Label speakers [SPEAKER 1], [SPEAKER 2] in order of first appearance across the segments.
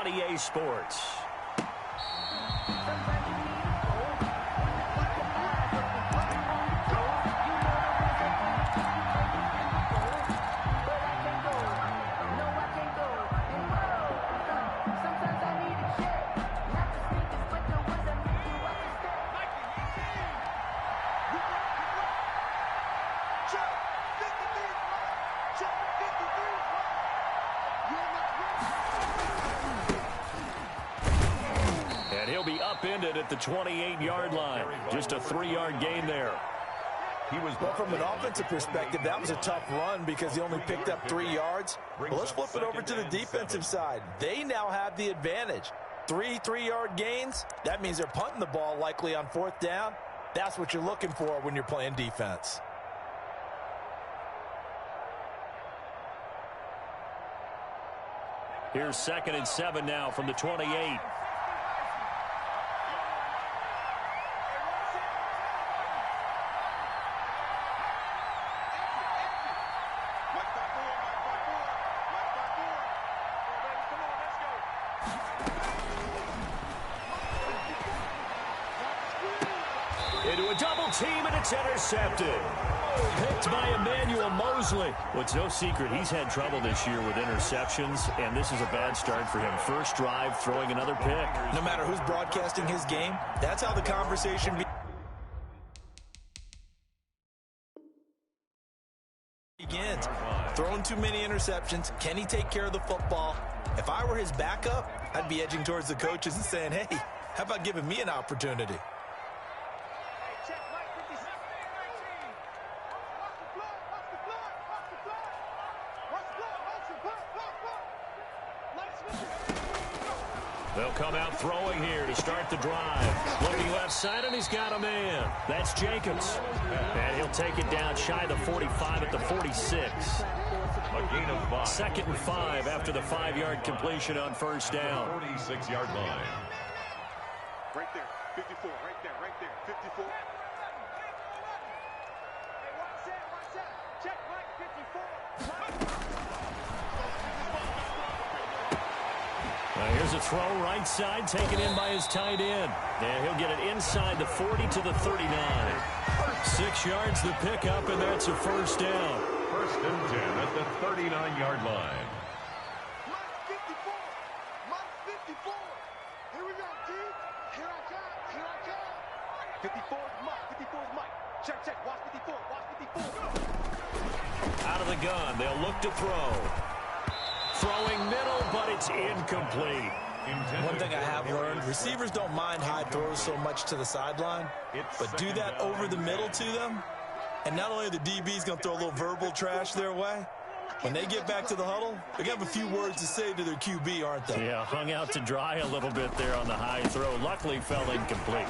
[SPEAKER 1] on EA Sports. He'll be upended at the 28-yard line. Just a 3-yard gain there.
[SPEAKER 2] Well, from an offensive perspective, that was a tough run because he only picked up 3 yards. Well, let's flip it over to the defensive side. They now have the advantage. 3 3-yard gains, that means they're punting the ball likely on 4th down. That's what you're looking for when you're playing defense.
[SPEAKER 1] Here's 2nd and 7 now from the 28. Into a double team, and it's intercepted. Picked by Emmanuel Mosley. Well, it's no secret he's had trouble this year with interceptions, and this is a bad start for him. First drive, throwing another pick.
[SPEAKER 2] No matter who's broadcasting his game, that's how the conversation begins. Throwing too many interceptions. Can he take care of the football? If I were his backup, I'd be edging towards the coaches and saying, hey, how about giving me an opportunity?
[SPEAKER 1] They'll come out throwing here to start the drive. Looking left side, and he's got a man. That's Jacobs. And he'll take it down shy of the 45 at the 46.
[SPEAKER 3] A gain of 5.
[SPEAKER 1] 2nd and 5 after the 5-yard completion on first down.
[SPEAKER 3] 46-yard line.
[SPEAKER 4] Right there, 54, right there, 54. Check, Mike, 54.
[SPEAKER 1] Here's a throw right side, taken in by his tight end. And he'll get it inside the 40 to the 39. 6 yards the pickup, and that's a first down.
[SPEAKER 3] 1st and 10 at the 39-yard line.
[SPEAKER 4] Mike 54, Mike 54. Here we go, D. Here I come. 54 is Mike, 54 is Mike. Check, watch 54, watch 54.
[SPEAKER 1] Out of the gun, they'll look to throw. Throwing middle, but it's incomplete.
[SPEAKER 2] One thing I have learned, receivers don't mind high throws so much to the sideline, but do that over the middle to them, and not only are the DBs going to throw a little verbal trash their way, when they get back to the huddle, they're going to have a few words to say to their QB, aren't they?
[SPEAKER 1] Yeah, hung out to dry a little bit there on the high throw. Luckily fell incomplete.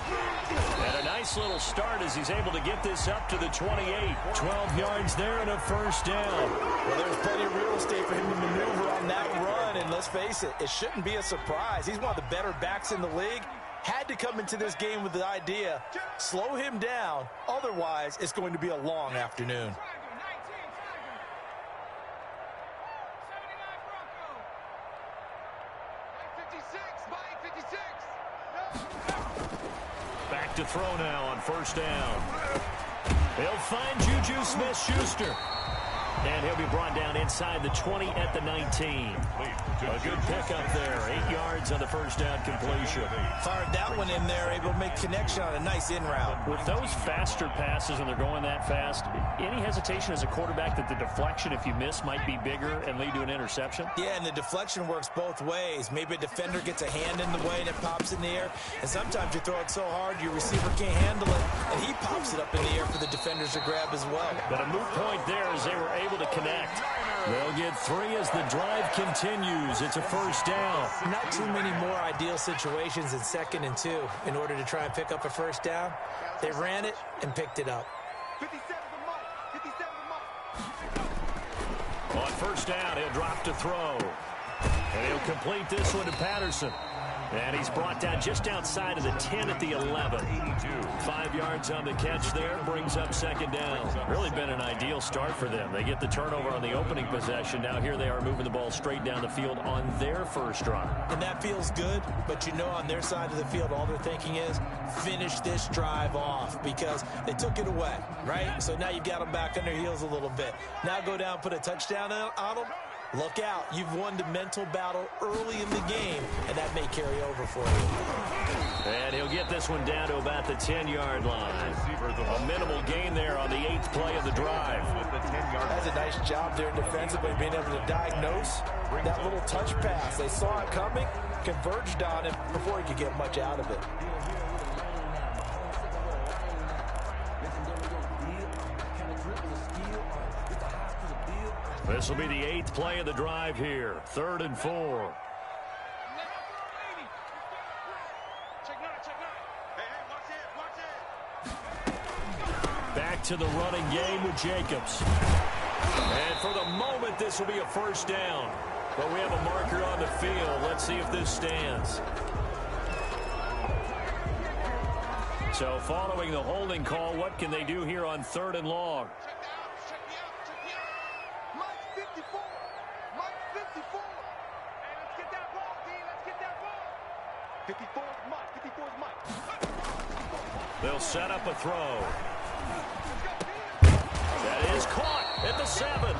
[SPEAKER 1] And a nice little start as he's able to get this up to the 28. 12 yards there and a first down.
[SPEAKER 2] Well, there's plenty of real estate for him to maneuver on that run, and let's face it, it shouldn't be a surprise. He's one of the better backs in the league. Had to come into this game with the idea, slow him down, otherwise it's going to be a long afternoon.
[SPEAKER 1] Back to throw now on first down. He'll find Juju Smith-Schuster. And he'll be brought down inside the 20 at the 19. A good pickup there. 8 yards on the first down completion.
[SPEAKER 2] Fired that one in there, able to make connection on a nice in route.
[SPEAKER 1] With those faster passes when they're going that fast, any hesitation as a quarterback that the deflection, if you miss, might be bigger and lead to an interception?
[SPEAKER 2] Yeah, and the deflection works both ways. Maybe a defender gets a hand in the way and it pops in the air. And sometimes you throw it so hard your receiver can't handle it, and he pops it up in the air for the defenders to grab as well.
[SPEAKER 1] But a moot point there as they were able to connect. They'll get 3 as the drive continues. It's a first down.
[SPEAKER 2] Not too many more ideal situations in 2nd and 2 in order to try and pick up a first down. They ran it and picked it up.
[SPEAKER 4] 57 to Mike.
[SPEAKER 1] On first down, he'll drop to throw. And he'll complete this one to Patterson. And he's brought down just outside of the 10 at the 11. 5 yards on the catch there, brings up second down. Really been an ideal start for them. They get the turnover on the opening possession. Now here they are moving the ball straight down the field on their first drive.
[SPEAKER 2] And that feels good, but you know on their side of the field, all they're thinking is finish this drive off because they took it away, right? So now you've got them back on their heels a little bit. Now go down, put a touchdown on them. Look out. You've won the mental battle early in the game, and that may carry over for you.
[SPEAKER 1] And he'll get this one down to about the 10-yard line. A minimal gain there on the 8th play of the drive.
[SPEAKER 2] That's a nice job there defensively, being able to diagnose that little touch pass. They saw it coming, converged on it before he could get much out of it.
[SPEAKER 1] This will be the 8th play of the drive here. 3rd and 4. Back to the running game with Jacobs. And for the moment, this will be a first down. But we have a marker on the field. Let's see if this stands. So following the holding call, what can they do here on 3rd and long?
[SPEAKER 4] 54 is Mike. 54 is Mike.
[SPEAKER 1] They'll set up a throw. That is caught at the 7.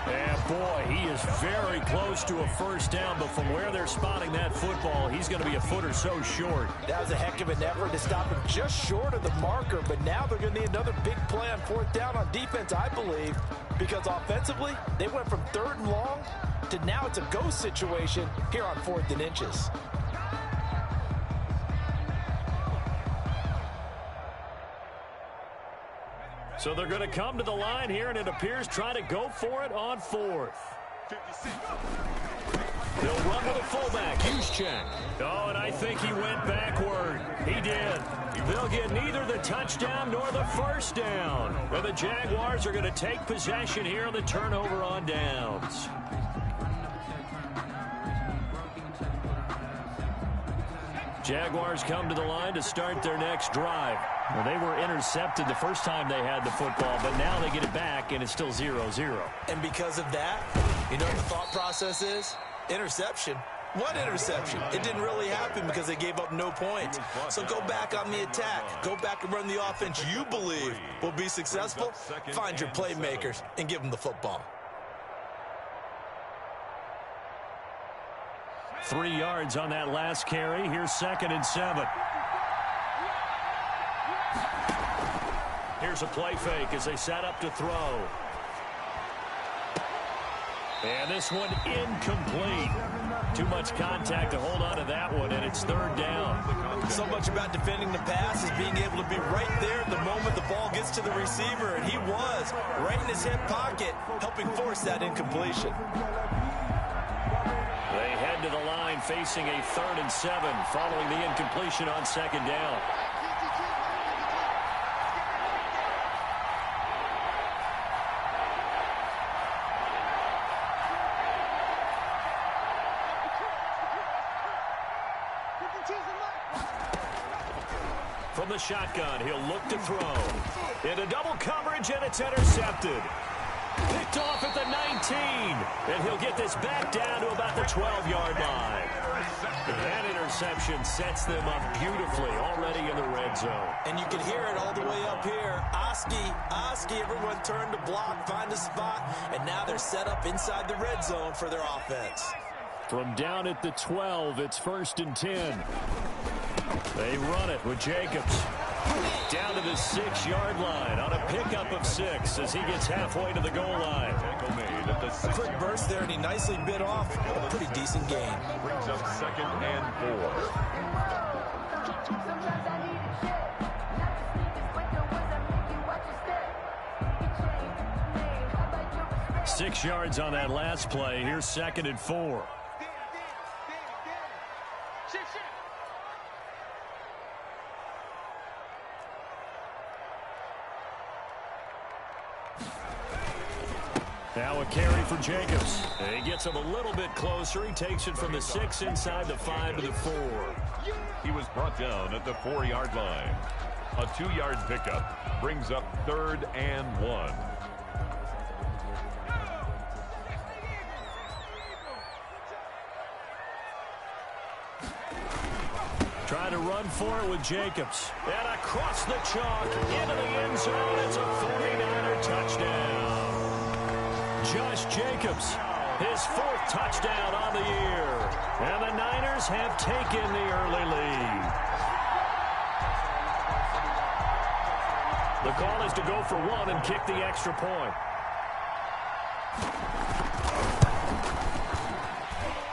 [SPEAKER 1] And boy, he is very close to a first down, but from where they're spotting that football, he's going to be a foot or so short.
[SPEAKER 2] That was a heck of an effort to stop him just short of the marker, but now they're going to need another big play on 4th down on defense, I believe, because offensively, they went from 3rd and long to now it's a go situation here on 4th and inches.
[SPEAKER 1] So they're going to come to the line here, and it appears try to go for it on 4th. They'll run with a fullback. Juszczyk. Oh, and I think he went backward. He did. They'll get neither the touchdown nor the first down. And the Jaguars are going to take possession here on the turnover on downs. Jaguars come to the line to start their next drive. Well, they were intercepted the first time they had the football, but now they get it back, and it's still 0-0.
[SPEAKER 2] And because of that, you know what the thought process is? Interception. What interception? It didn't really happen because they gave up no points. So go back on the attack. Go back and run the offense you believe will be successful. Find your playmakers and give them the football.
[SPEAKER 1] 3 yards on that last carry. Here's 2nd and 7. Here's a play fake as they set up to throw. And this one incomplete. Too much contact to hold on to that one, and it's 3rd down.
[SPEAKER 2] So much about defending the pass is being able to be right there the moment the ball gets to the receiver, and he was right in his hip pocket, helping force that incompletion.
[SPEAKER 1] They head to the line facing a 3rd and 7 following the incompletion on 2nd down. From the shotgun, he'll look to throw. Into double coverage, and it's intercepted. Picked off at the 19, and he'll get this back down to about the 12-yard line. That interception sets them up beautifully already in the red zone.
[SPEAKER 2] And you can hear it all the way up here. Oski, everyone turned to block, find a spot, and now they're set up inside the red zone for their offense.
[SPEAKER 1] From down at the 12, it's 1st and 10. They run it with Jacobs. Down to the 6-yard line on a pickup of 6 as he gets halfway to the goal line.
[SPEAKER 2] A quick burst there, and he nicely bit off a pretty decent gain.
[SPEAKER 3] Brings up 2nd and 4.
[SPEAKER 1] 6 yards on that last play. Here's 2nd and 4. Now a carry for Jacobs. He gets him a little bit closer. He takes it from the 6 inside the 5 to the 4.
[SPEAKER 3] He was brought down at the 4-yard line. A 2-yard pickup brings up 3rd and 1.
[SPEAKER 1] Trying to run for it with Jacobs. And across the chalk into the end zone. It's a 49er touchdown. Josh Jacobs, his 4th touchdown on the year. And the Niners have taken the early lead. The call is to go for 1 and kick the extra point.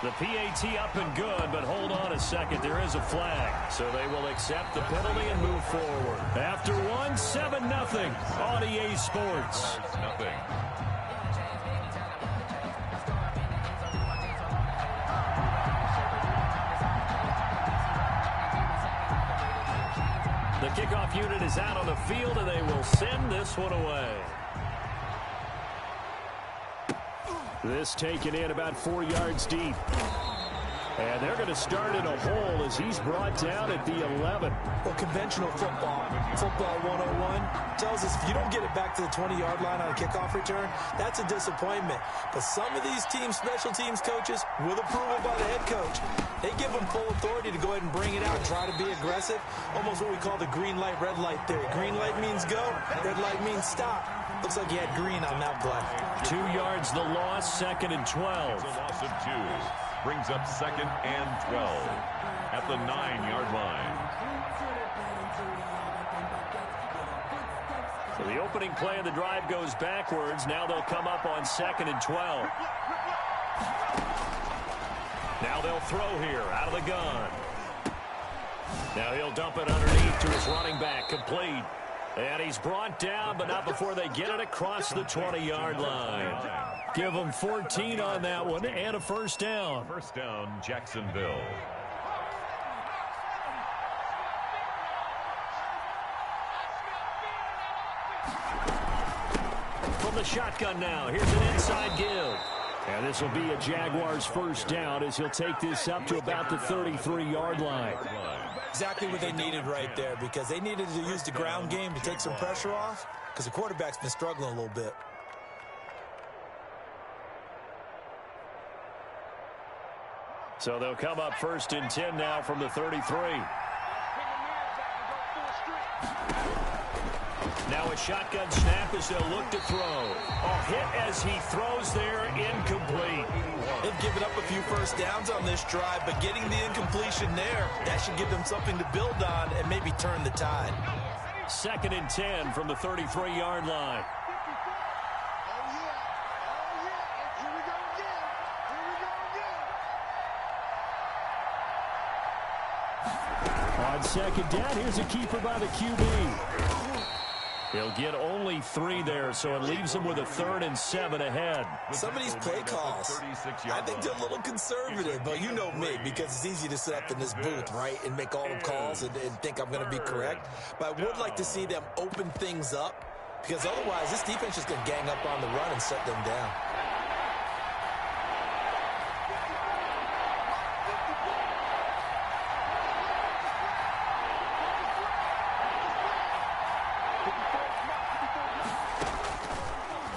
[SPEAKER 1] The PAT up and good, but hold on a second. There is a flag, so they will accept the penalty and move forward. After 1, 7-0 on EA Sports.
[SPEAKER 3] Nothing.
[SPEAKER 1] The kickoff unit is out on the field, and they will send this one away. This taken in about 4 yards deep. And they're going to start in a hole as he's brought down at the 11.
[SPEAKER 2] Well, conventional football 101, tells us if you don't get it back to the 20-yard line on a kickoff return, that's a disappointment. But some of these teams, special teams coaches, with approval by the head coach, they give them full authority to go ahead and bring it out and try to be aggressive. Almost what we call the green light, red light theory. Green light means go, red light means stop. Looks like he had green on that play.
[SPEAKER 1] 2 yards the loss, 2nd and 12.
[SPEAKER 3] It's a loss of 2. Brings up 2nd and 12 at the 9-yard line.
[SPEAKER 1] So the opening play of the drive goes backwards. Now they'll come up on 2nd and 12. Now they'll throw here out of the gun. Now he'll dump it underneath to his running back, complete. And he's brought down, but not before they get it across the 20-yard line. Give them 14 on that one and a first down.
[SPEAKER 3] First down, Jacksonville.
[SPEAKER 1] From the shotgun now, here's an inside give. And this will be a Jaguars first down as he'll take this up to about the 33-yard line.
[SPEAKER 2] Exactly what they needed right there, because they needed to use the ground game to take some pressure off, because the quarterback's been struggling a little bit.
[SPEAKER 1] So they'll come up 1st and 10 now from the 33. Now a shotgun snap as they'll look to throw. A hit as he throws there, incomplete.
[SPEAKER 2] They've given up a few first downs on this drive, but getting the incompletion there, that should give them something to build on and maybe turn the tide.
[SPEAKER 1] 2nd and 10 from the 33-yard line. On 2nd down, here's a keeper by the QB. He'll get only 3 there, so it leaves him with a 3rd and 7 ahead.
[SPEAKER 2] Some of these play calls, I think they're a little conservative, but you know me, because it's easy to sit up in this booth, right, and make all the calls and think I'm going to be correct. But I would like to see them open things up, because otherwise this defense is going to gang up on the run and shut them down.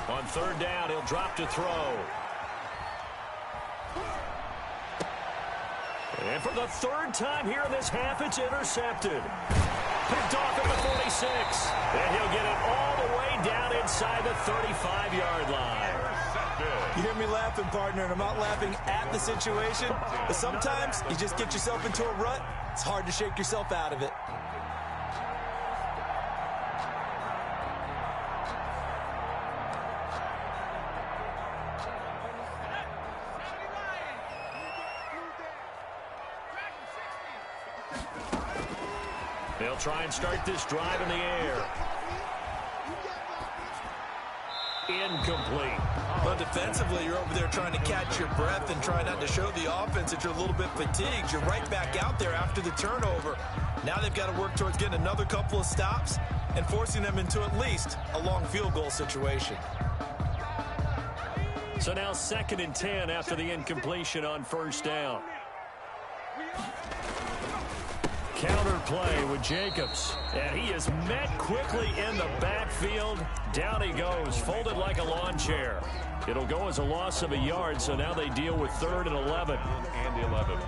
[SPEAKER 1] On 3rd down, he'll drop to throw. And for the 3rd time here in this half, it's intercepted. Picked off at the 46. And he'll get it all the way down inside the 35-yard line.
[SPEAKER 2] You hear me laughing, partner, and I'm not laughing at the situation. But sometimes you just get yourself into a rut. It's hard to shake yourself out of it.
[SPEAKER 1] They'll try and start this drive in the air. Incomplete.
[SPEAKER 2] Well, defensively, you're over there trying to catch your breath and try not to show the offense that you're a little bit fatigued. You're right back out there after the turnover. Now they've got to work towards getting another couple of stops and forcing them into at least a long field goal situation.
[SPEAKER 1] So now 2nd and 10 after the incompletion on first down. Counter play with Jacobs. And he is met quickly in the backfield. Down he goes, folded like a lawn chair. It'll go as a loss of a yard, so now they deal with 3rd and 11.
[SPEAKER 3] And 11.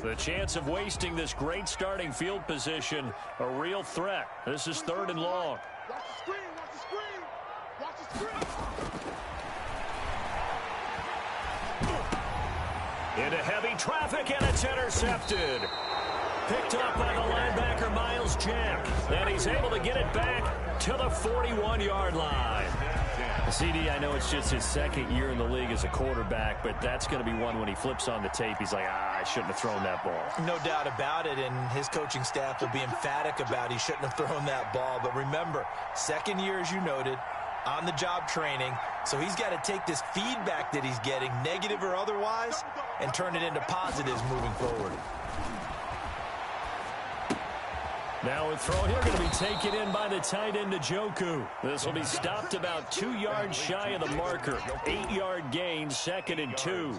[SPEAKER 1] The chance of wasting this great starting field position, a real threat. This is 3rd and long.
[SPEAKER 4] Watch the screen, watch the screen. Watch the screen.
[SPEAKER 1] Into heavy traffic, and it's intercepted. Picked up by the linebacker, Miles Jack. And he's able to get it back to the 41-yard line. CD, I know it's just his 2nd year in the league as a quarterback, but that's going to be one when he flips on the tape. He's like, I shouldn't have thrown that ball.
[SPEAKER 2] No doubt about it, and his coaching staff will be emphatic about he shouldn't have thrown that ball. But remember, 2nd year, as you noted, on-the-job training, so he's got to take this feedback that he's getting, negative or otherwise, and turn it into positives moving forward.
[SPEAKER 1] Now a throw here going to be taken in by the tight end, Njoku. This will be stopped about 2 yards shy of the marker. 8-yard gain, 2nd and 2.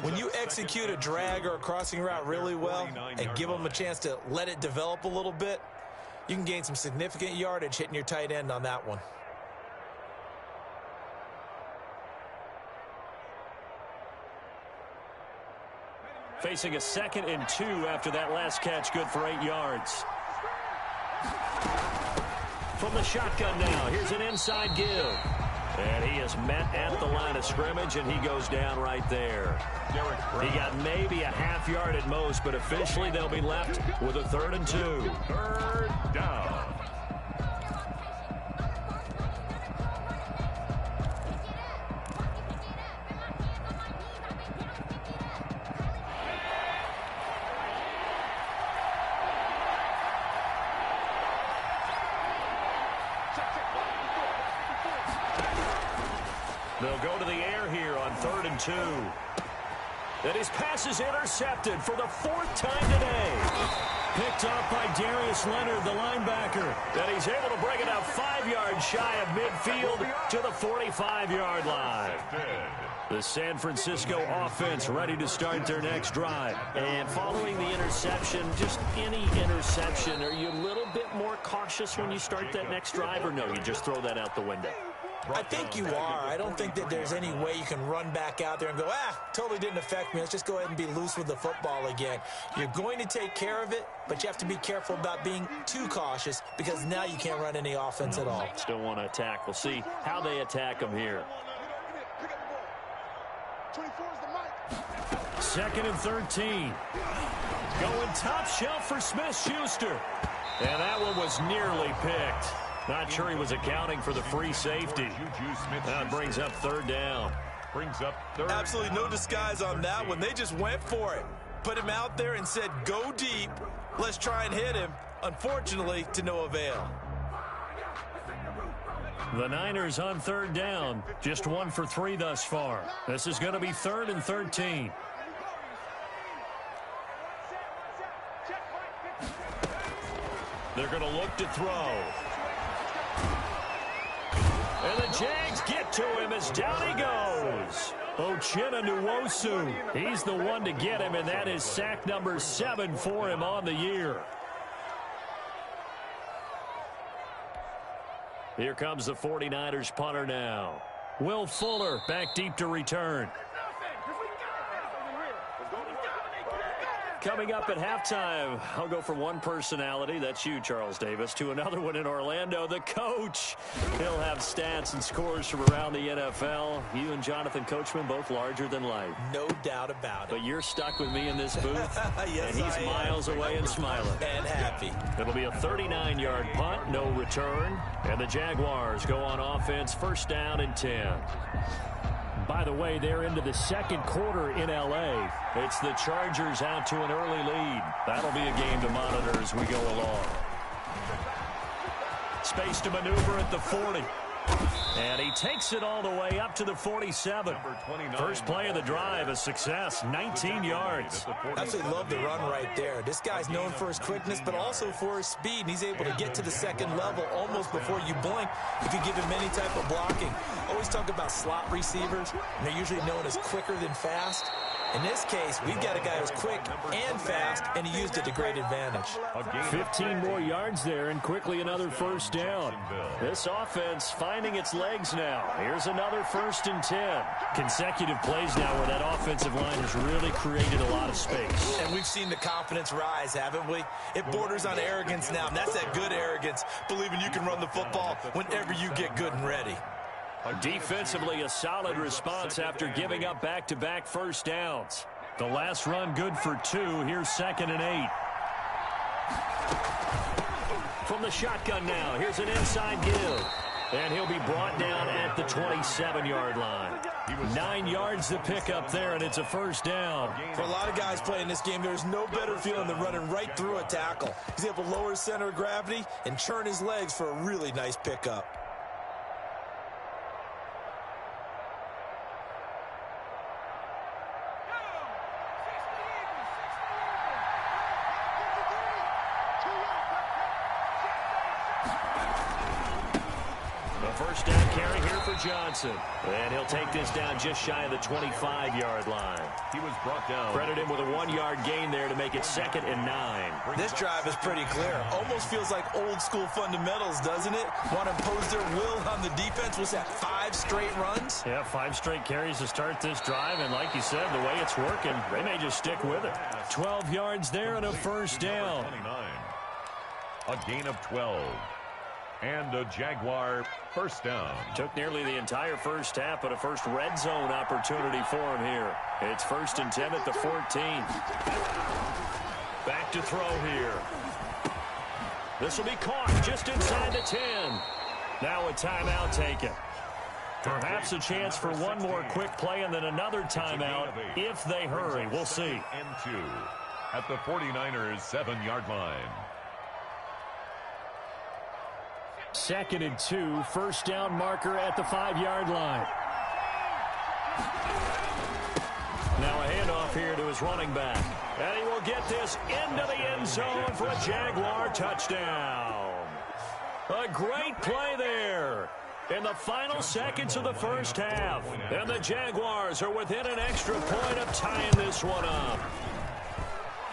[SPEAKER 2] When you execute a drag or a crossing route really well and give them a chance to let it develop a little bit, you can gain some significant yardage hitting your tight end on that one.
[SPEAKER 1] Facing a 2nd and 2 after that last catch, good for 8 yards. From the shotgun now, here's an inside give. And he is met at the line of scrimmage, and he goes down right there. He got maybe a half yard at most, but officially they'll be left with a 3rd and 2.
[SPEAKER 3] 3rd down.
[SPEAKER 1] They'll go to the air here on 3rd and 2. And his pass is intercepted for the 4th time today. Picked off by Darius Leonard, the linebacker. And he's able to bring it out 5 yards shy of midfield to the 45-yard line. The San Francisco offense ready to start their next drive. And following the interception, just any interception, are you a little bit more cautious when you start that next drive, or no, you just throw that out the window?
[SPEAKER 2] I think you are. I don't think that there's any way you can run back out there and go, totally didn't affect me. Let's just go ahead and be loose with the football again. You're going to take care of it, but you have to be careful about being too cautious because now you can't run any offense at all.
[SPEAKER 1] Still want to attack. We'll see how they attack them here. 2nd and 13. Going top shelf for Smith-Schuster. And that one was nearly picked. Not sure he was accounting for the free safety. That brings up 3rd down.
[SPEAKER 2] Absolutely no disguise on that one. They just went for it. Put him out there and said, go deep. Let's try and hit him. Unfortunately, to no avail.
[SPEAKER 1] The Niners on 3rd down. Just 1 for 3 thus far. This is going to be 3rd and 13. They're going to look to throw. And the Jags get to him as down he goes. Uchenna Nwosu. He's the one to get him, and that is sack number 7 for him on the year. Here comes the 49ers punter now. Will Fuller back deep to return. Coming up at halftime, I'll go from one personality, that's you, Charles Davis, to another one in Orlando, the coach. He'll have stats and scores from around the NFL. You and Jonathan Coachman, both larger than life.
[SPEAKER 2] No doubt about it.
[SPEAKER 1] But you're stuck with me in this booth,
[SPEAKER 2] yes,
[SPEAKER 1] and he's miles away and smiling.
[SPEAKER 2] And happy.
[SPEAKER 1] It'll be a 39-yard punt, no return, and the Jaguars go on offense, 1st down and 10. By the way, they're into the 2nd quarter in L.A. It's the Chargers out to an early lead. That'll be a game to monitor as we go along. Space to maneuver at the 40. And he takes it all the way up to the 47. First play of the drive, a success, 19 yards.
[SPEAKER 2] Absolutely love the run right there. This guy's known for his quickness, but also for his speed. And he's able to get to the second level almost before you blink if you give him any type of blocking. Always talk about slot receivers, and they're usually known as quicker than fast. In this case, we've got a guy who's quick and fast, and he used it to great advantage.
[SPEAKER 1] 15 more yards there, and quickly another first down. This offense finding its legs now. Here's another 1st and 10. Consecutive plays now where that offensive line has really created a lot of space.
[SPEAKER 2] And we've seen the confidence rise, haven't we? It borders on arrogance now, and that's that good arrogance, believing you can run the football whenever you get good and ready.
[SPEAKER 1] Defensively, a solid response after giving up back-to-back first downs. The last run good for 2. Here's 2nd and 8. From the shotgun now, here's an inside give. And he'll be brought down at the 27-yard line. 9 yards to pick up there, and it's a first down.
[SPEAKER 2] For a lot of guys playing this game, there's no better feeling than running right through a tackle. He's able to lower his center of gravity and churn his legs for a really nice pickup.
[SPEAKER 1] First down carry here for Johnson. And he'll take this down just shy of the 25-yard line.
[SPEAKER 3] He was brought down.
[SPEAKER 1] Credit him with a 1-yard gain there to make it 2nd and 9.
[SPEAKER 2] This drive is pretty clear. Almost feels like old school fundamentals, doesn't it? Want to impose their will on the defense. Was that 5 straight runs?
[SPEAKER 1] Yeah, 5 straight carries to start this drive. And like you said, the way it's working, they may just stick with it. 12 yards there and a first down.
[SPEAKER 3] 29. A gain of 12. And a Jaguar first down.
[SPEAKER 1] Took nearly the entire first half, but a first red zone opportunity for him here. It's 1st and 10 at the 14. Back to throw here. This will be caught just inside the 10. Now a timeout taken. Perhaps a chance for one more quick play and then another timeout if they hurry. We'll see.
[SPEAKER 3] And 2 at the 49ers 7-yard line.
[SPEAKER 1] 2nd and 2, first down marker at the 5-yard line. Now a handoff here to his running back. And he will get this into the end zone for a Jaguar touchdown. A great play there in the final seconds of the first half. And the Jaguars are within an extra point of tying this one up.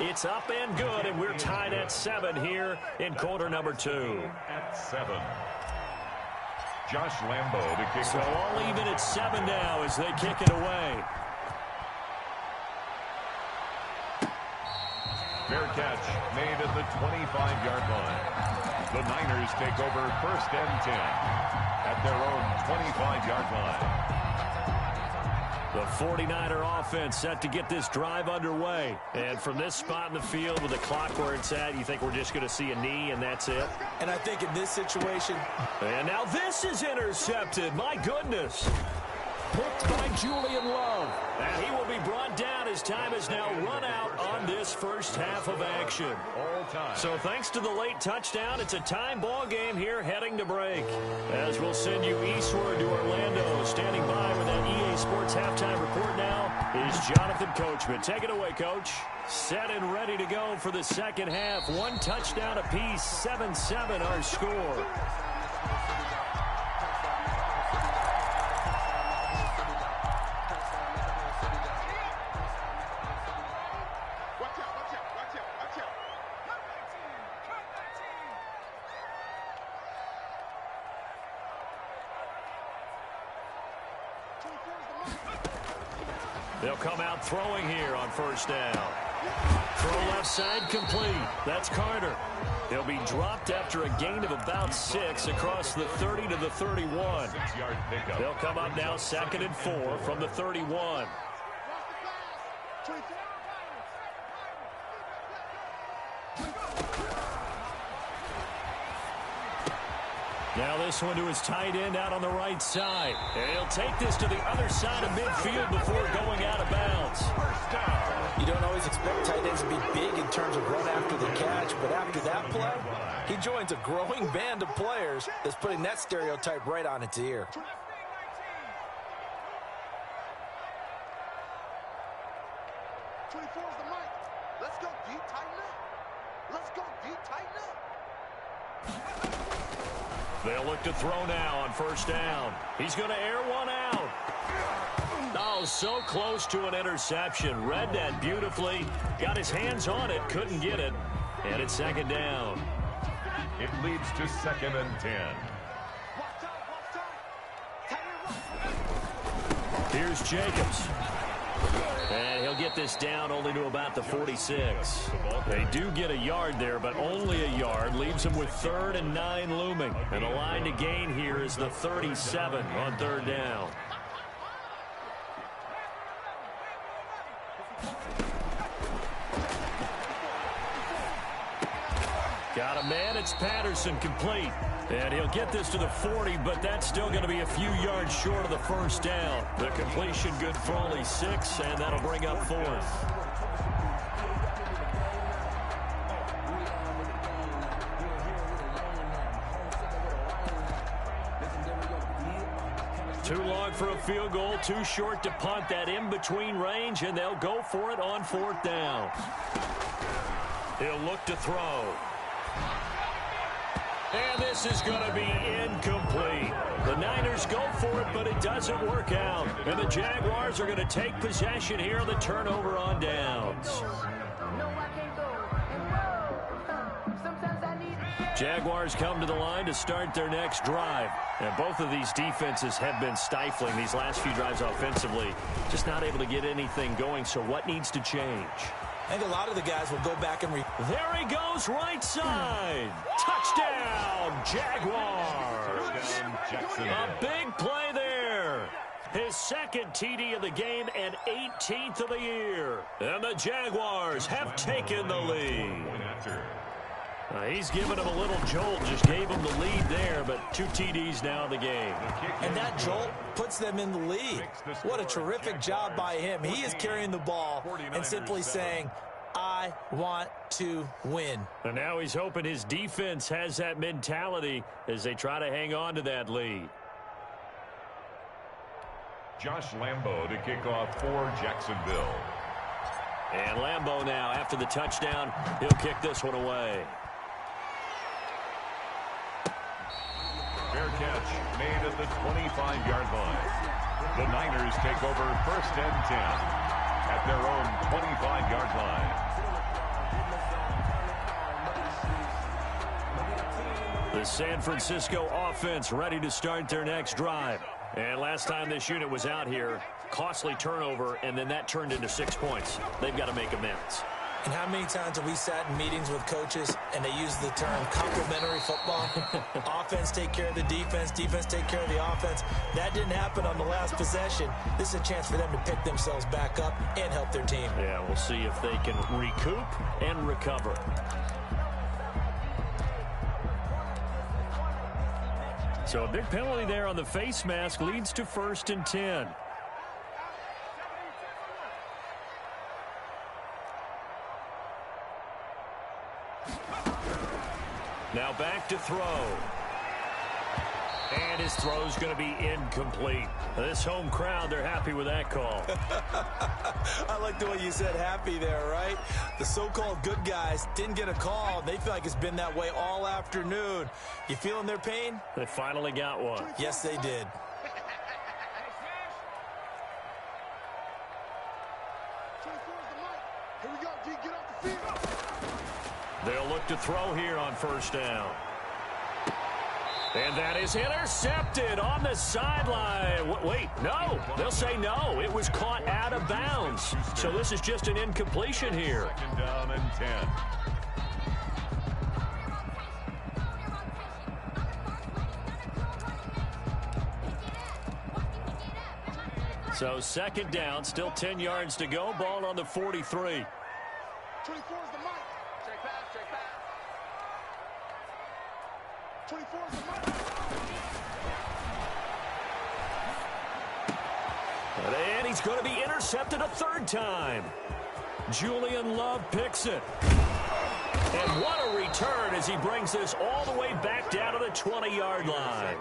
[SPEAKER 1] It's up and good, and we're tied at 7 here in quarter number 2.
[SPEAKER 3] At 7. Josh Lambo to kick.
[SPEAKER 1] So all even at 7 now as they kick it away.
[SPEAKER 3] Fair catch made at the 25-yard line. The Niners take over 1st and 10 at their own 25-yard line.
[SPEAKER 1] The 49er offense set to get this drive underway. And from this spot in the field with the clock where it's at, you think we're just going to see a knee and that's it?
[SPEAKER 2] And I think in this situation...
[SPEAKER 1] And now this is intercepted. My goodness. Picked by Julian Love. And he will be brought down as time has now run out on this first half of action.
[SPEAKER 3] All time.
[SPEAKER 1] So thanks to the late touchdown, it's a time ball game here heading to break. As we'll send you eastward to Orlando. Standing by with that EA Sports halftime report now is Jonathan Coachman. Take it away, Coach. Set and ready to go for the second half. 1 touchdown apiece, 7-7 our score. They'll come out throwing here on first down. Throw left side complete. That's Carter. He'll be dropped after a gain of about 6 across the 30 to the 31.
[SPEAKER 3] 6-yard pickup.
[SPEAKER 1] They'll come up now 2nd and 4 from the 31. Now this one to his tight end out on the right side. And he'll take this to the other side of midfield before going out of bounds.
[SPEAKER 3] First down.
[SPEAKER 2] You don't always expect tight ends to be big in terms of run after the catch, but after that play, he joins a growing band of players that's putting that stereotype right on its ear.
[SPEAKER 4] 24 is the mic. Let's go deep, tighten up. Let's go deep, tighten up.
[SPEAKER 1] They'll look to throw now on first down. He's going to air one out. Oh, so close to an interception. Read that beautifully. Got his hands on it, couldn't get it. And it's second down.
[SPEAKER 3] It leads to 2nd and 10.
[SPEAKER 1] Here's Jacobs. And he'll get this down only to about the 46. They do get a yard there, but only a yard. Leaves them with 3rd and 9 looming. And the line to gain here is the 37 on 3rd down. Got a man, it's Patterson, complete. And he'll get this to the 40, but that's still going to be a few yards short of the first down. The completion good for only 6, and that'll bring up 4th. Too long for a field goal, too short to punt. That in-between range, and they'll go for it on 4th down. He'll look to throw. And this is going to be incomplete. The Niners go for it, but it doesn't work out. And the Jaguars are going to take possession here on the turnover on downs. Jaguars come to the line to start their next drive. And both of these defenses have been stifling these last few drives offensively. Just not able to get anything going, so what needs to change?
[SPEAKER 2] I think a lot of the guys will go back and
[SPEAKER 1] there he goes, right side. Touchdown, Jaguars. A big play there. His 2nd TD of the game and 18th of the year. And the Jaguars have taken the lead. He's given him a little jolt, just gave him the lead there, but 2 TDs now in the game.
[SPEAKER 2] And that jolt puts them in the lead. What a terrific job by him. He is carrying the ball and simply saying, I want to win.
[SPEAKER 1] And now he's hoping his defense has that mentality as they try to hang on to that lead.
[SPEAKER 3] Josh Lambo to kick off for Jacksonville.
[SPEAKER 1] And Lambo now, after the touchdown, he'll kick this one away.
[SPEAKER 3] Fair catch made at the 25-yard line. The Niners take over 1st and 10 at their own 25-yard line. The San Francisco offense ready to start their next drive. And last time this unit was out here, costly turnover, and then that turned into 6 points. They've got to make amends.
[SPEAKER 2] And how many times have we sat in meetings with coaches and they use the term complementary football? Offense take care of the defense, defense take care of the offense. That didn't happen on the last possession. This is a chance for them to pick themselves back up and help their team.
[SPEAKER 1] Yeah, we'll see if they can recoup and recover. So a big penalty there on the face mask leads to 1st and 10. Now back to throw. And his throw's going to be incomplete. This home crowd, they're happy with that call.
[SPEAKER 2] I like the way you said happy there, right? The so-called good guys didn't get a call. They feel like it's been that way all afternoon. You feeling their pain?
[SPEAKER 1] They finally got one.
[SPEAKER 2] Yes, they did.
[SPEAKER 4] Here we go, D, get off the field.
[SPEAKER 1] They'll look to throw here on 1st down. And that is intercepted on the sideline. Wait, no. They'll say no. It was caught out of bounds. So this is just an incompletion here.
[SPEAKER 3] 2nd down and 10.
[SPEAKER 1] So 2nd down, still 10 yards to go. Ball on the 43.
[SPEAKER 4] 24 is the mic. Check pass, check pass. 24 is the mic.
[SPEAKER 3] And he's going to be intercepted a third time. Julian Love picks it. And what a return as he brings this all the way back down to the 20-yard line.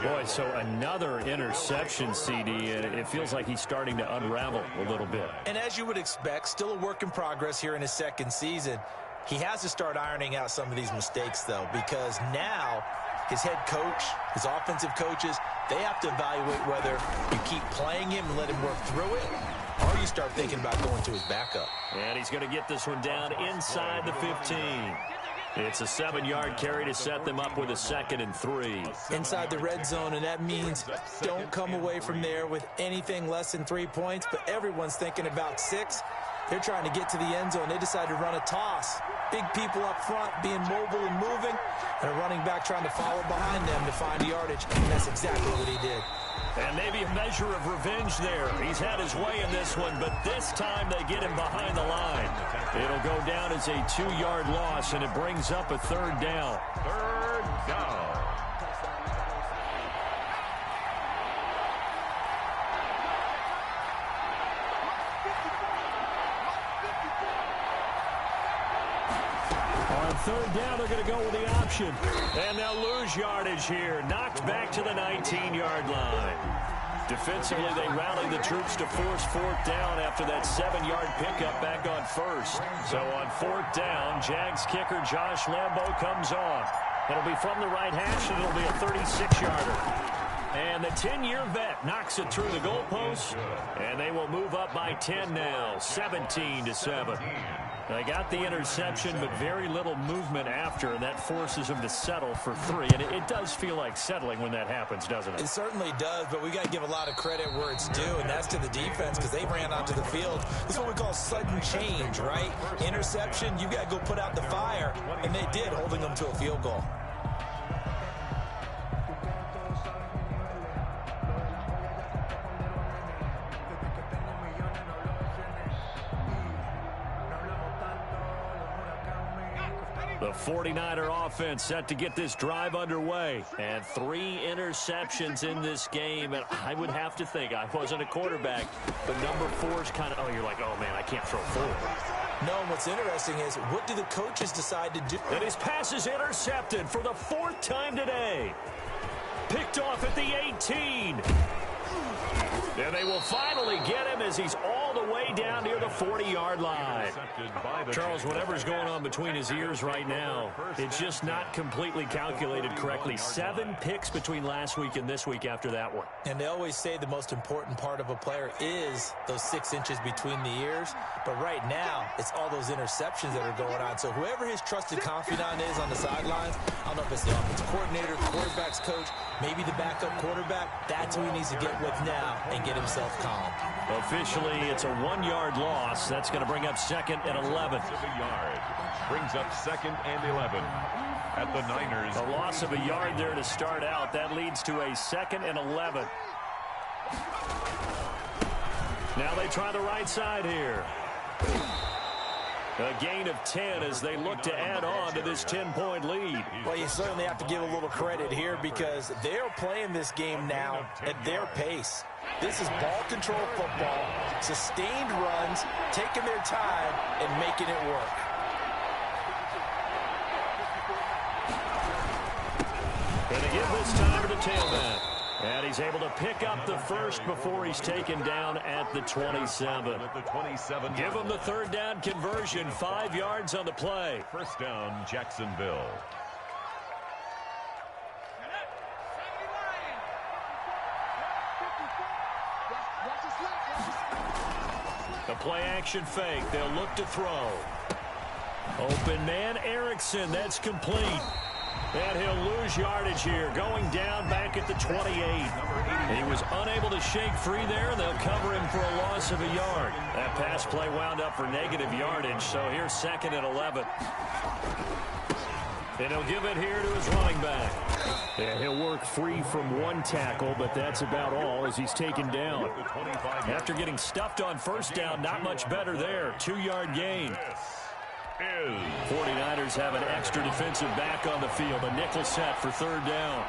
[SPEAKER 3] Boy, so another interception, CD, and it feels like he's starting to unravel a little bit.
[SPEAKER 2] And as you would expect, still a work in progress here in his second season. He has to start ironing out some of these mistakes, though, because now his head coach, his offensive coaches, they have to evaluate whether you keep playing him and let him work through it, or you start thinking about going to his backup.
[SPEAKER 3] And he's going to get this one down inside the 15. It's a 7-yard carry to set them up with a 2nd and 3.
[SPEAKER 2] Inside the red zone, and that means don't come away from there with anything less than 3 points, but everyone's thinking about 6. They're trying to get to the end zone. They decide to run a toss. Big people up front being mobile and moving, and a running back trying to follow behind them to find the yardage, and that's exactly what he did.
[SPEAKER 3] And maybe a measure of revenge there. He's had his way in this one, but this time they get him behind the line. It'll go down as a 2-yard loss, and it brings up a 3rd down.
[SPEAKER 5] 3rd down.
[SPEAKER 3] On 3rd down, they're going to go with the option. And they'll lose yardage here. Knocked back to the 19-yard line. Defensively, they rallied the troops to force 4th down after that 7-yard pickup back on 1st. So on 4th down, Jags kicker Josh Lambo comes on. It'll be from the right hash, and it'll be a 36-yarder. And the 10-year vet knocks it through the goalpost, and they will move up by 10 now, 17-7. They got the interception, but very little movement after, and that forces them to settle for 3. And it does feel like settling when that happens, doesn't it?
[SPEAKER 2] It certainly does, but we got to give a lot of credit where it's due, and that's to the defense because they ran onto the field. This is what we call sudden change, right? Interception, you got to go put out the fire, and they did, holding them to a field goal.
[SPEAKER 3] The 49er offense set to get this drive underway. And 3 interceptions in this game. And I would have to think, I wasn't a quarterback, but number 4 is kind of, oh, you're like, oh, man, I can't throw 4.
[SPEAKER 2] No, and what's interesting is, what do the coaches decide to do?
[SPEAKER 3] And his pass is intercepted for the 4th time today. Picked off at the 18. And they will finally get him as he's all the way down near the 40-yard line. Charles, whatever's going on between his ears right now, it's just not completely calculated correctly. 7 picks between last week and this week after that one.
[SPEAKER 2] And they always say the most important part of a player is those 6 inches between the ears. But right now, it's all those interceptions that are going on. So whoever his trusted confidant is on the sidelines, I don't know if it's the offensive coordinator, quarterback's coach, maybe the backup quarterback, that's who he needs to get with now and get himself calm.
[SPEAKER 3] Officially, it's a 1-yard loss. That's going to bring up 2nd and 11.
[SPEAKER 5] Brings up 2nd and 11 at the Niners.
[SPEAKER 3] A loss of a yard there to start out. That leads to a 2nd and 11. Now they try the right side here. A gain of 10 as they look to add on to this 10-point lead.
[SPEAKER 2] Well, you certainly have to give a little credit here because they're playing this game now at their pace. This is ball control football, sustained runs, taking their time, and making it work.
[SPEAKER 3] Going to give this time to the tailback. And he's able to pick up the first before he's taken down at the 27. Give him the 3rd down conversion, 5 yards on the play.
[SPEAKER 5] 1st down, Jacksonville.
[SPEAKER 3] The play action fake. They'll look to throw. Open man, Erickson. That's complete. And he'll lose yardage here, going down back at the 28. He was unable to shake free there, and they'll cover him for a loss of a yard. That pass play wound up for negative yardage, so here's 2nd and 11. And he'll give it here to his running back. And he'll work free from 1 tackle, but that's about all as he's taken down. After getting stuffed on 1st down, not much better there. 2-yard gain. 49ers have an extra defensive back on the field. A nickel set for 3rd down.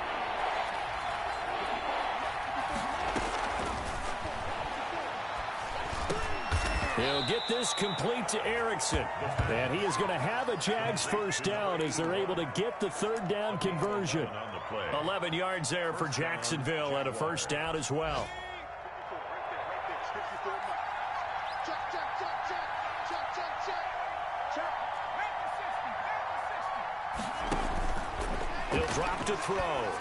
[SPEAKER 3] He'll get this complete to Erickson. And he is going to have a Jags first down as they're able to get the third down conversion. 11 yards there for Jacksonville and a first down as well. He'll drop to throw.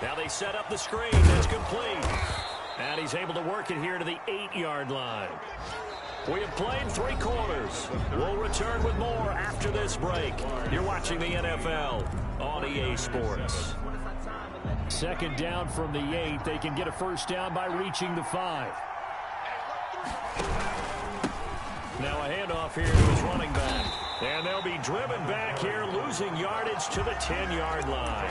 [SPEAKER 3] Now they set up the screen. It's complete. And he's able to work it here to the 8-yard line. We have played 3 quarters. We'll return with more after this break. You're watching the NFL on EA Sports. Second down from the 8. They can get a first down by reaching the 5. Now a handoff here to his running back. And they'll be driven back here, losing yardage to the 10-yard line.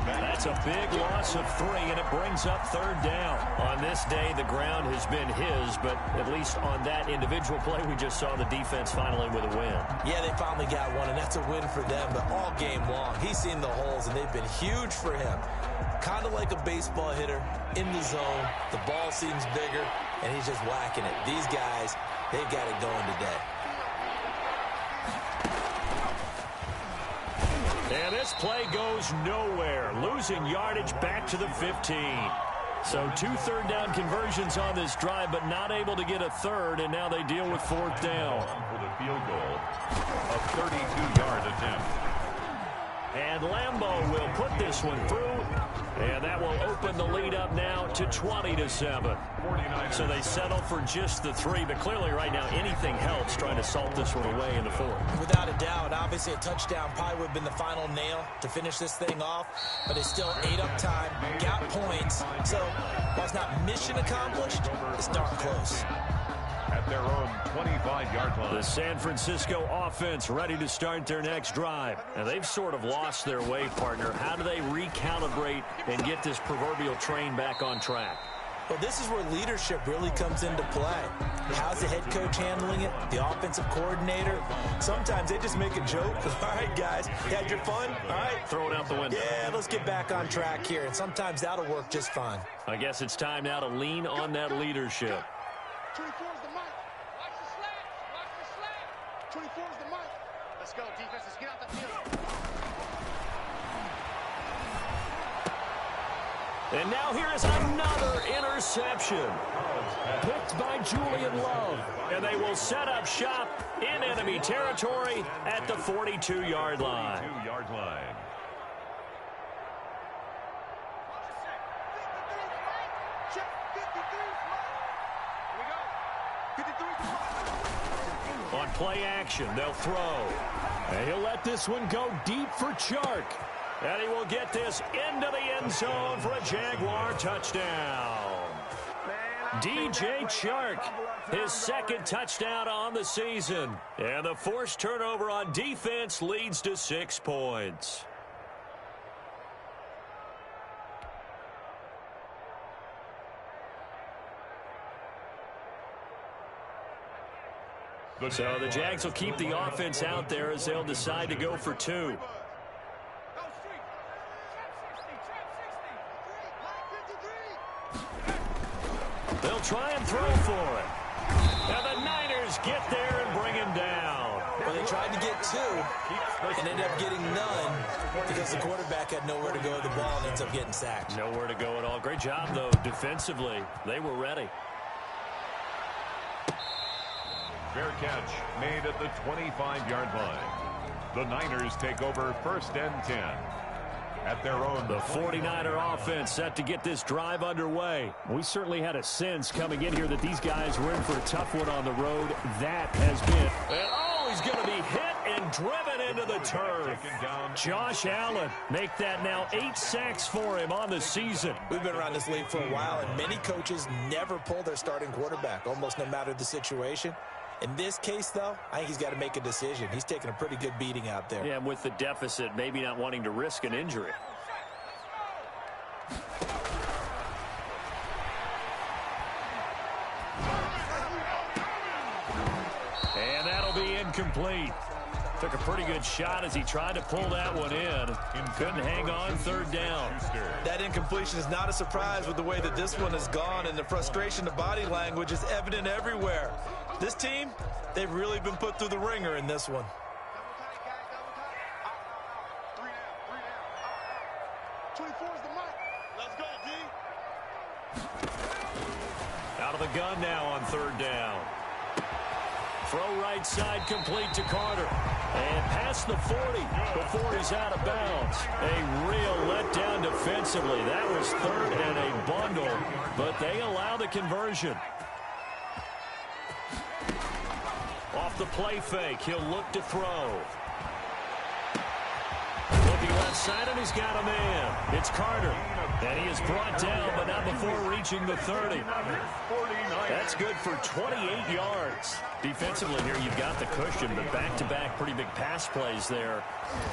[SPEAKER 3] That's a big loss of 3, and it brings up third down. On this day, the ground has been his, but at least on that individual play, we just saw the defense finally with a win.
[SPEAKER 2] Yeah, they finally got one, and that's a win for them, but all game long, he's seen the holes, and they've been huge for him. Kind of like a baseball hitter in the zone. The ball seems bigger, and he's just whacking it. These guys, they've got it going today.
[SPEAKER 3] And this play goes nowhere, losing yardage back to the 15. So 2 third down conversions on this drive, but not able to get a third, and now they deal with fourth down.
[SPEAKER 5] For the field goal, a 32-yard attempt.
[SPEAKER 3] And Lambeau will put this one through, and that will open the lead up now to 20-7. So they settle for just the 3, but clearly right now anything helps trying to salt this one away in the 4th.
[SPEAKER 2] Without a doubt, obviously a touchdown probably would have been the final nail to finish this thing off, but it's still ate up time, got points, so while it's not mission accomplished, it's darn close.
[SPEAKER 5] At their own 25-yard line.
[SPEAKER 3] The San Francisco offense ready to start their next drive. And they've sort of lost their way, partner. How do they recalibrate and get this proverbial train back on track?
[SPEAKER 2] Well, this is where leadership really comes into play. How's the head coach handling it? The offensive coordinator? Sometimes they just make a joke. All right, guys, you had your fun? All right.
[SPEAKER 3] Throw it out the window.
[SPEAKER 2] Yeah, let's get back on track here. And sometimes that'll work just fine.
[SPEAKER 3] I guess it's time now to lean on that leadership.
[SPEAKER 4] 24 is the mic. Watch the slant. Watch the slant. 24 is the mic. Let's go, defense. Let's get out the field.
[SPEAKER 3] And now here is another interception. Picked by Julian Love. And they will set up shop in enemy territory at the 42-yard line.
[SPEAKER 5] 42-yard line.
[SPEAKER 4] Check 53 is Here we go. 53 is the mic.
[SPEAKER 3] On play action, they'll throw. And he'll let this one go deep for Chark. And he will get this into the end zone for a Jaguar touchdown. DJ Chark, his second touchdown on the season. And the forced turnover on defense leads to 6 points. So the Jags will keep the offense out there as they'll decide to go for 2. They'll try and throw for it. And the Niners get there and bring him down.
[SPEAKER 2] Well, they tried to get 2 and ended up getting none because the quarterback had nowhere to go with the ball and ends up getting sacked.
[SPEAKER 3] Nowhere to go at all. Great job, though, defensively. They were ready.
[SPEAKER 5] Fair catch made at the 25-yard line. The Niners take over 1st and 10. At their own.
[SPEAKER 3] The 49er offense set to get this drive underway. We certainly had a sense coming in here that these guys were in for a tough one on the road. That has been. And oh, he's going to be hit and driven into the turf. Josh Allen, make that now 8 sacks for him on the season.
[SPEAKER 2] We've been around this league for a while, and many coaches never pull their starting quarterback, almost no matter the situation. In this case, though, I think he's got to make a decision. He's taking a pretty good beating out there.
[SPEAKER 3] Yeah, and with the deficit, maybe not wanting to risk an injury. And that'll be incomplete. Took a pretty good shot as he tried to pull that one in. Couldn't hang on 3rd down.
[SPEAKER 2] That incompletion is not a surprise with the way that this one has gone, and the frustration, the body language is evident everywhere. This team, they've really been put through the ringer in this one.
[SPEAKER 4] Double tight, guys, double tight. Out. 3 down. 24 is the mic. Let's go, D.
[SPEAKER 3] Out of the gun now on third down. Throw right side complete to Carter. And past the 40 before he's out of bounds. A real letdown defensively. That was third and a bundle, but they allow the conversion. Off the play fake, he'll look to throw. Looking left side, and he's got a man. It's Carter. And he is brought down, but not before reaching the 30. That's good for 28 yards. Defensively here, you've got the cushion, but back-to-back pretty big pass plays there.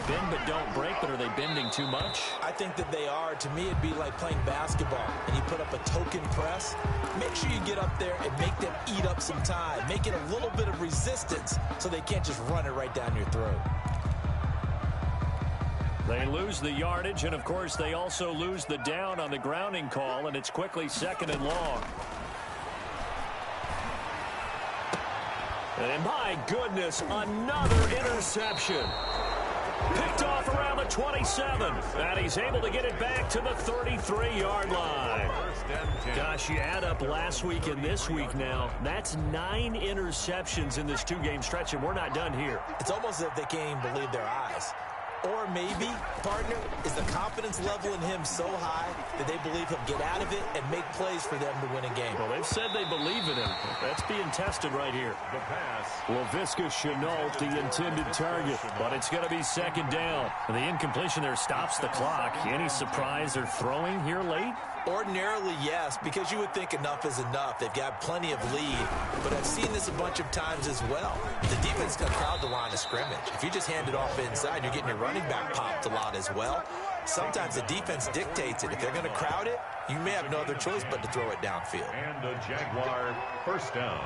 [SPEAKER 3] Bend but don't break, but are they bending too much?
[SPEAKER 2] I think that they are. To me, it'd be like playing basketball, and you put up a token press. Make sure you get up there and make them eat up some time. Make it a little bit of resistance so they can't just run it right down your throat.
[SPEAKER 3] They lose the yardage, and, of course, they also lose the down on the grounding call, and it's quickly 2nd and long. And my goodness, another interception. Picked off around the 27. And he's able to get it back to the 33-yard line. Gosh, you add up last week and this week now. That's 9 interceptions in this 2-game stretch, and we're not done here.
[SPEAKER 2] It's almost as if they can't even believe their eyes. Or maybe, partner, is the confidence level in him so high that they believe he'll get out of it and make plays for them to win a game.
[SPEAKER 3] Well, they've said they believe in him. That's being tested right here.
[SPEAKER 5] The pass.
[SPEAKER 3] Laviska Shenault, the intended target, but it's going to be 2nd down. And the incompletion there stops the clock. Any surprise they're throwing here late?
[SPEAKER 2] Ordinarily, yes, because you would think enough is enough. They've got plenty of lead, but I've seen this a bunch of times as well. The defense can crowd the line of scrimmage. If you just hand it off inside, you're getting your running back popped a lot as well. Sometimes the defense dictates it. If they're going to crowd it, you may have no other choice but to throw it downfield.
[SPEAKER 5] And a Jaguar first down.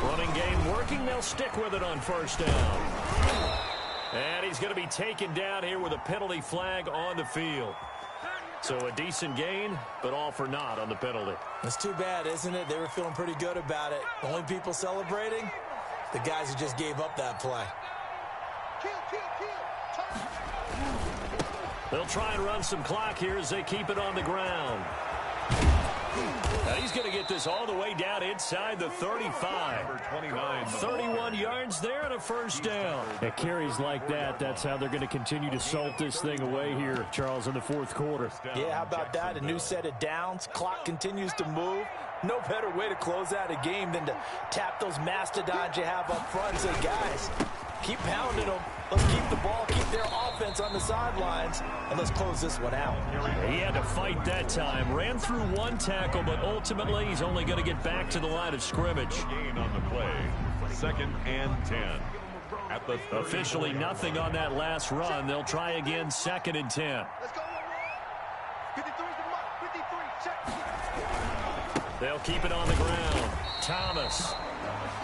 [SPEAKER 3] Running game working. They'll stick with it on first down. And he's going to be taken down here with a penalty flag on the field. So a decent gain, but all for naught on the penalty.
[SPEAKER 2] That's too bad, isn't it? They were feeling pretty good about it. Only people celebrating? The guys who just gave up that play.
[SPEAKER 3] They'll try and run some clock here as they keep it on the ground. Now he's going to get this all the way down inside the 35. 31 yards there and a first down. At carries like that, that's how they're going to continue to salt this thing away here, Charles, in the 4th quarter.
[SPEAKER 2] Yeah, how about that? A new set of downs. Clock continues to move. No better way to close out a game than to tap those mastodons you have up front and say, guys, keep pounding them. Let's keep the ball, keep their offense on the sidelines, and let's close this one out.
[SPEAKER 3] He had to fight that time. Ran through 1 tackle, but ultimately he's only going to get back to the line of scrimmage.
[SPEAKER 5] Gain on the play. 2nd and 10. At the
[SPEAKER 3] officially nothing on that last run. They'll try again 2nd and 10.
[SPEAKER 4] Let's go. 53 is the mark. 53. Check.
[SPEAKER 3] They'll keep it on the ground. Thomas.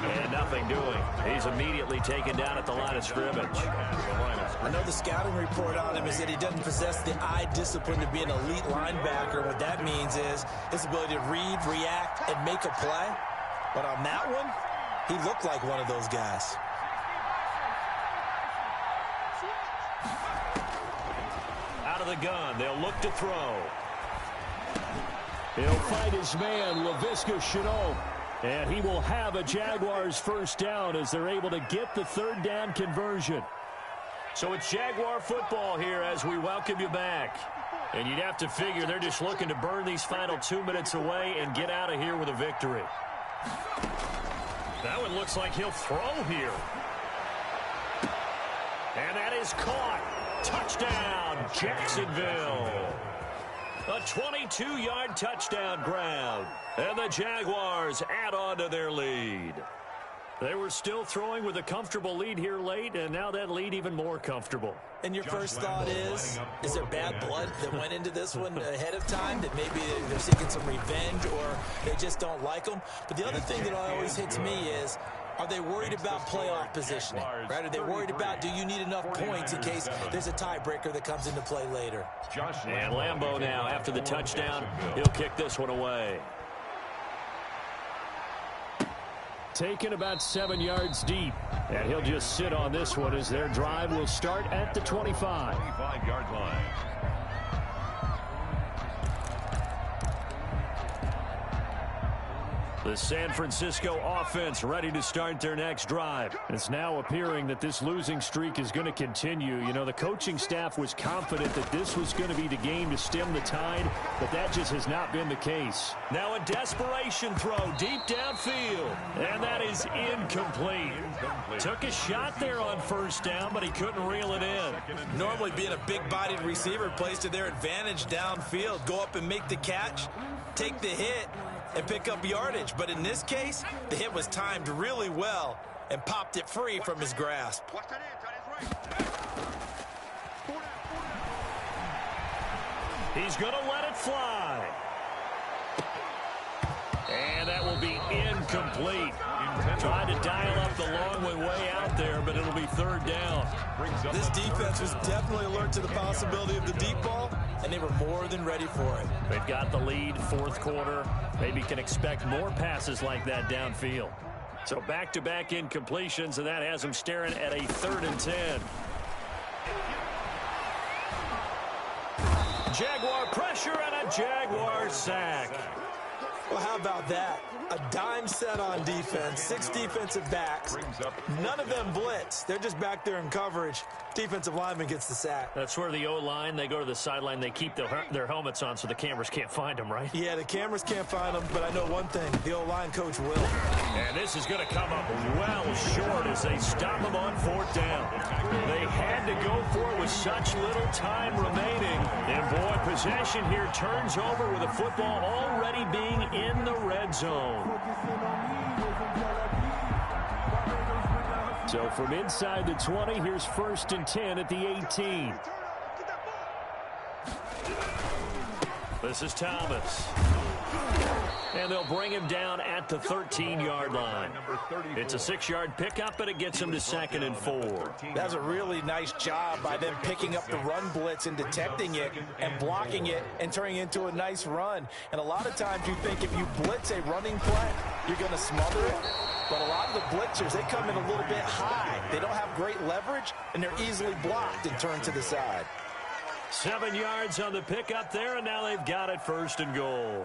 [SPEAKER 3] And nothing doing. He's immediately taken down at the line of scrimmage.
[SPEAKER 2] I know the scouting report on him is that he doesn't possess the eye discipline to be an elite linebacker. What that means is his ability to read, react, and make a play. But on that one, he looked like one of those guys.
[SPEAKER 3] Out of the gun, they'll look to throw. He'll fight his man, Laviska Shenault. And he will have a Jaguars first down as they're able to get the 3rd down conversion. So it's Jaguar football here as we welcome you back. And you'd have to figure they're just looking to burn these final 2 minutes away and get out of here with a victory. That one looks like he'll throw here. And that is caught. Touchdown, Jacksonville. A 22-yard touchdown grab. And the Jaguars add on to their lead. They were still throwing with a comfortable lead here late, and now that lead even more comfortable.
[SPEAKER 2] And your first thought is there bad blood that went into this one ahead of time, that maybe they're seeking some revenge or they just don't like them? But the other thing that always hits me is Are they worried about playoff positioning? Right? Are they worried about, do you need enough points in case there's a tiebreaker that comes into play later?
[SPEAKER 3] And Lambeau now, after the touchdown, he'll kick this one away. Taken about 7 yards deep. And he'll just sit on this one as their drive will start at the 25.
[SPEAKER 5] 25-yard line.
[SPEAKER 3] The San Francisco offense ready to start their next drive. It's now appearing that this losing streak is going to continue. You know, the coaching staff was confident that this was going to be the game to stem the tide, but that just has not been the case. Now a desperation throw deep downfield, and that is incomplete. Took a shot there on first down, but he couldn't reel it in.
[SPEAKER 2] Normally being a big-bodied receiver plays to their advantage downfield. Go up and make the catch, take the hit, and pick up yardage. But in this case, the hit was timed really well and popped it free from his grasp.
[SPEAKER 3] He's going to let it fly. And that will be incomplete. Tried to dial up the long way out there, but it'll be third down.
[SPEAKER 2] This defense was definitely alert to the possibility of the deep ball, and they were more than ready for it.
[SPEAKER 3] They've got the lead, fourth quarter. Maybe can expect more passes like that downfield. So back-to-back incompletions, and that has them staring at a 3rd and 10. Jaguar pressure and a Jaguar sack.
[SPEAKER 2] Well, how about that? A dime set on defense, 6 defensive backs. None of them blitz. They're just back there in coverage. Defensive lineman gets the sack.
[SPEAKER 3] That's where the O-line, they go to the sideline, they keep their helmets on so the cameras can't find them, right?
[SPEAKER 2] Yeah, the cameras can't find them, but I know one thing. The O-line coach will.
[SPEAKER 3] And this is going to come up well short as they stop him on 4th down. They had to go for it with such little time remaining. And boy, possession here turns over with the football already being in the red zone. So from inside the 20, here's 1st and 10 at the 18. This is Thomas. And they'll bring him down at the 13-yard line. It's a 6-yard pickup, but it gets him to 2nd and 4.
[SPEAKER 2] That's a really nice job by them picking up the run blitz and detecting it and blocking it and turning it into a nice run. And a lot of times you think if you blitz a running play, you're going to smother it. But a lot of the blitzers, they come in a little bit high. They don't have great leverage, and they're easily blocked and turned to the side.
[SPEAKER 3] 7 yards on the pickup there, and now they've got it 1st and goal.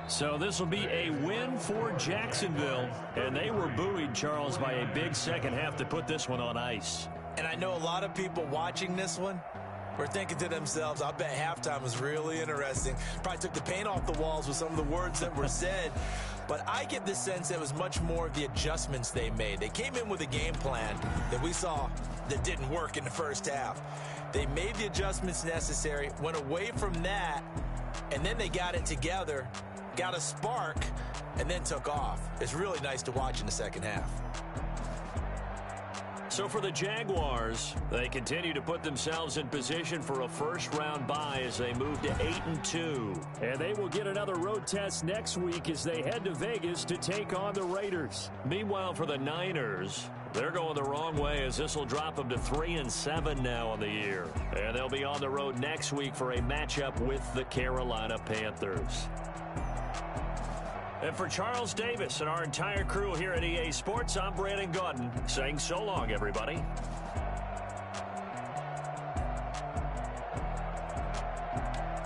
[SPEAKER 3] So this will be a win for Jacksonville, and they were buoyed, Charles, by a big second half to put this one on ice.
[SPEAKER 2] And I know a lot of people watching this one were thinking to themselves, I bet halftime was really interesting. Probably took the paint off the walls with some of the words that were said. But I get the sense it was much more of the adjustments they made. They came in with a game plan that we saw that didn't work in the first half. They made the adjustments necessary, went away from that, and then they got it together, got a spark, and then took off. It's really nice to watch in the second half.
[SPEAKER 3] So for the Jaguars, they continue to put themselves in position for a first-round bye as they move to 8-2. And they will get another road test next week as they head to Vegas to take on the Raiders. Meanwhile, for the Niners, they're going the wrong way as this will drop them to 3-7 now on the year. And they'll be on the road next week for a matchup with the Carolina Panthers. And for Charles Davis and our entire crew here at EA Sports, I'm Brandon Gaudin saying so long, everybody.